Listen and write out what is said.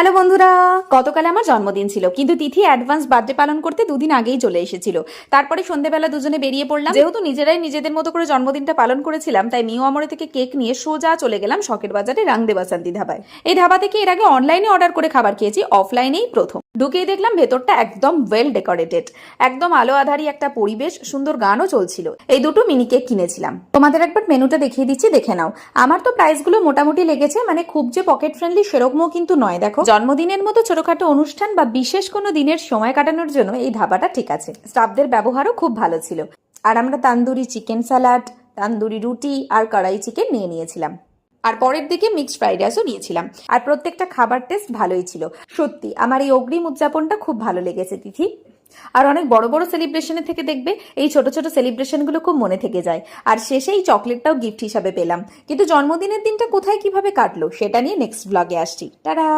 Hello বন্ধুরা, গতকাল আমার জন্মদিন ছিল, কিন্তু তিথি অ্যাডভান্স বার্থডে পালন করতে দুদিন আগেই চলে এসেছিল। তারপরে সন্ধ্যেবেলা দুজনে বেরিয়ে পড়লাম। যেহেতু নিজেরাই নিজেদের মতো করে জন্মদিনটা পালন করেছিলাম, তাই মিও আমরে থেকে কেক নিয়ে সোজা চলে গেলাম শখের বাজারে রাংদে বাসান্তি ধাবায়। এই ধাবা থেকে এর আগে অনলাইনে অর্ডার করে খাবার খেয়েছি, অফলাইনেই প্রথম। ঢুকেই দেখলাম ভেতরটা একদম ওয়েল ডেকোরেটেড, একদম আলো আধারি একটা পরিবেশ, সুন্দর গানও চলছিল। এই দুটো মিনি কেক কিনেছিলাম। তোমাদের একবার মেনুটা দেখিয়ে দিচ্ছি, দেখে নাও। আমার তো প্রাইসগুলো মোটামুটি লেগেছে, মানে খুব যে পকেট ফ্রেন্ডলি সেরকমও কিন্তু নয়। দেখো, জন্মদিনের মতো ছোটখাটো অনুষ্ঠান বা বিশেষ কোনো দিনের সময় কাটানোর জন্য এই ধাবাটা ঠিক আছে। স্টাফদের ব্যবহারও খুব ভালো ছিল। আর আমরা তান্দুরি চিকেন স্যালাড, তান্দুরি রুটি আর কড়াই চিকেন নিয়ে নিয়েছিলাম। আর পরের দিকে মিক্সড ফ্রাইড রাইসও নিয়েছিলাম। আর প্রত্যেকটা খাবার টেস্ট ভালোই ছিল। সত্যি আমার এই অগ্রিম উদযাপনটা খুব ভালো লেগেছে তিথি। আর অনেক বড় বড় সেলিব্রেশনের থেকে দেখবে এই ছোট ছোট সেলিব্রেশনগুলো খুব মনে থেকে যায়। আর শেষে এই চকলেটটাও গিফট হিসাবে পেলাম। কিন্তু জন্মদিনের দিনটা কোথায় কিভাবে কাটলো সেটা নিয়ে নেক্সট ব্লগে আসছি। টাটা।